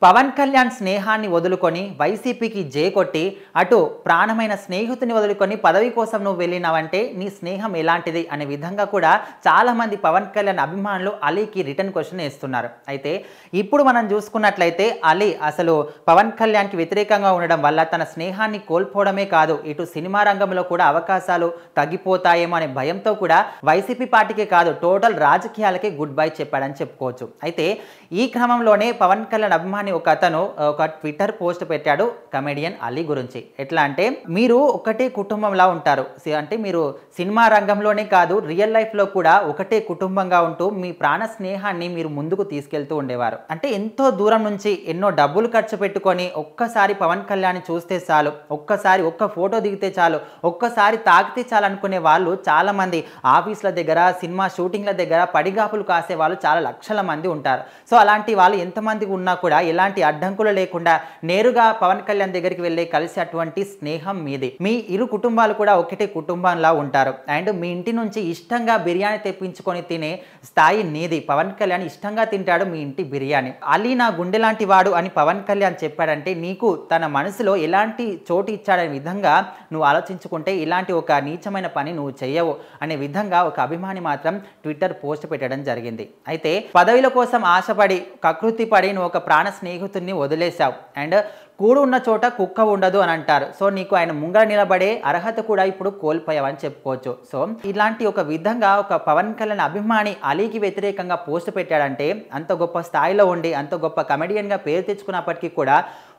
పవన్ కళ్యాణ్ స్నేహాన్ని వదులుకొని వైసీపీకి జే కొట్టి అటు ప్రాణమైన స్నేహితుని వదులుకొని పదవి కోసం నువ్వు వెళ్ళినావంటే నీ స్నేహం ఎలాంటిది అనే విధంగా కూడా చాలామంది పవన్ కళ్యాణ్ అభిమానులు అలీకి రిటర్న్ క్వశ్చన్ వేస్తున్నారు. అయితే ఇప్పుడు మనం చూసుకున్నట్లయితే అలీ అసలు పవన్ కళ్యాణ్కి వ్యతిరేకంగా ఉండడం వల్ల తన స్నేహాన్ని కోల్పోవడమే కాదు, ఇటు సినిమా రంగంలో కూడా అవకాశాలు తగ్గిపోతాయేమో అనే భయంతో కూడా వైసీపీ పార్టీకే కాదు టోటల్ రాజకీయాలకే గుడ్ బై చెప్పాడని చెప్పుకోవచ్చు. అయితే ఈ క్రమంలోనే పవన్ కళ్యాణ్ అభిమాని ఒక అతను ఒక ట్విట్టర్ పోస్ట్ పెట్టాడు కమెడియన్ అలీ గురించి. ఎట్లా అంటే, మీరు ఒకటే కుటుంబంలా ఉంటారు, అంటే మీరు సినిమా రంగంలోనే కాదు రియల్ లైఫ్లో కూడా ఒకటే కుటుంబంగా ఉంటూ మీ ప్రాణ స్నేహాన్ని మీరు ముందుకు తీసుకెళ్తూ ఉండేవారు. అంటే ఎంతో దూరం నుంచి ఎన్నో డబ్బులు ఖర్చు పెట్టుకొని ఒక్కసారి పవన్ కళ్యాణ్ చూస్తే చాలు, ఒక్కసారి ఒక్క ఫోటో దిగితే చాలు, ఒక్కసారి తాకితే చాలు అనుకునే వాళ్ళు చాలా మంది ఆఫీసుల దగ్గర సినిమా షూటింగ్ల దగ్గర పడిగాపులు కాసే వాళ్ళు చాలా లక్షల మంది ఉంటారు. సో అలాంటి వాళ్ళు ఎంతమంది ఉన్నా కూడా ఎలాంటి అడ్డంకులు లేకుండా నేరుగా పవన్ కళ్యాణ్ దగ్గరికి వెళ్ళి కలిసి అటువంటి స్నేహం మీది. మీ ఇరు కుటుంబాలు కూడా ఒకటే కుటుంబంలా ఉంటారు. అండ్ మీ ఇంటి నుంచి ఇష్టంగా బిర్యానీ తెప్పించుకొని తినే స్థాయి నీది. పవన్ కళ్యాణ్ ఇష్టంగా తింటాడు మీ ఇంటి బిర్యానీ. అలీ నా గుండె లాంటి వాడు అని పవన్ కళ్యాణ్ చెప్పాడంటే నీకు తన మనసులో ఎలాంటి చోటు ఇచ్చాడనే విధంగా నువ్వు ఆలోచించుకుంటే ఇలాంటి ఒక నీచమైన పని నువ్వు చెయ్యవు అనే విధంగా ఒక అభిమాని మాత్రం ట్విట్టర్ పోస్ట్ పెట్టడం జరిగింది. అయితే పదవిల కోసం ఆశపడి కకృతి పడి నువ్వు ఒక ప్రాణ స్నేహితుడిని వదిలేశావు. అండ్ కూడు ఉన్న చోట కుక్క ఉండదు అని అంటారు. సో నీకు ఆయన ముంగర నిలబడే అర్హత కూడా ఇప్పుడు కోల్పోయావని చెప్పుకోవచ్చు. సో ఇలాంటి ఒక విధంగా ఒక పవన్ కళ్యాణ్ అభిమాని అలీకి వ్యతిరేకంగా పోస్ట్ పెట్టాడంటే అంత గొప్ప స్థాయిలో ఉండి అంత గొప్ప కమెడియన్గా పేరు తెచ్చుకున్నప్పటికీ కూడా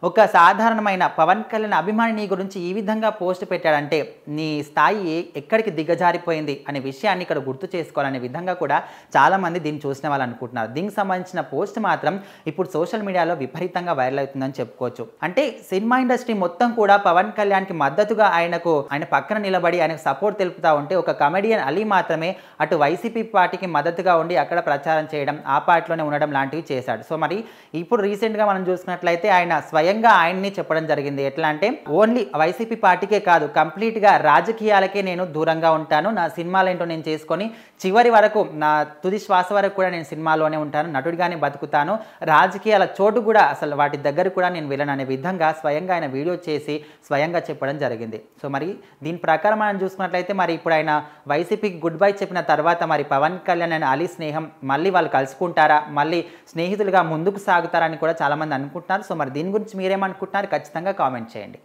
ఒక సాధారణమైన పవన్ కళ్యాణ్ అభిమాని నీ గురించి ఈ విధంగా పోస్ట్ పెట్టాడంటే నీ స్థాయి ఎక్కడికి దిగజారిపోయింది అనే విషయాన్ని ఇక్కడ గుర్తు చేసుకోవాలనే విధంగా కూడా చాలామంది దీన్ని చూసిన వాళ్ళు అనుకుంటున్నారు. దీనికి సంబంధించిన పోస్ట్ మాత్రం ఇప్పుడు సోషల్ మీడియాలో విపరీతంగా వైరల్ అవుతుందని చెప్పుకోవచ్చు. అంటే సినిమా ఇండస్ట్రీ మొత్తం కూడా పవన్ కళ్యాణ్కి మద్దతుగా ఆయన పక్కన నిలబడి ఆయనకు సపోర్ట్ తెలుపుతూ ఉంటే ఒక కమెడియన్ అలీ మాత్రమే అటు వైసీపీ పార్టీకి మద్దతుగా ఉండి అక్కడ ప్రచారం చేయడం, ఆ పార్టీలోనే ఉండడం లాంటివి చేశాడు. సో మరి ఇప్పుడు రీసెంట్గా మనం చూసుకున్నట్లయితే ఆయన స్వయంగా ఆయన్ని చెప్పడం జరిగింది. ఎట్లా అంటే, ఓన్లీ వైసీపీ పార్టీకే కాదు కంప్లీట్గా రాజకీయాలకే నేను దూరంగా ఉంటాను, నా సినిమాలు ఏంటో నేను చేసుకొని చివరి వరకు నా తుది శ్వాస వరకు కూడా నేను సినిమాలోనే ఉంటాను, నటుడిగానే బతుకుతాను, రాజకీయాల చోటు కూడా అసలు వాటి దగ్గర కూడా నేను వెళ్ళను అనే విధంగా స్వయంగా ఆయన వీడియో చేసి స్వయంగా చెప్పడం జరిగింది. సో మరి దీని ప్రకారం మనం చూసుకున్నట్లయితే మరి ఇప్పుడు ఆయన వైసీపీకి గుడ్ బై చెప్పిన తర్వాత మరి పవన్ కళ్యాణ్ అండ్ అలీ స్నేహం మళ్ళీ వాళ్ళు కలుసుకుంటారా, మళ్ళీ స్నేహితులుగా ముందుకు సాగుతారని కూడా చాలామంది అనుకుంటున్నారు. సో మరి దీని గురించి మీరేమనుకుంటున్నారు ఖచ్చితంగా కామెంట్ చేయండి.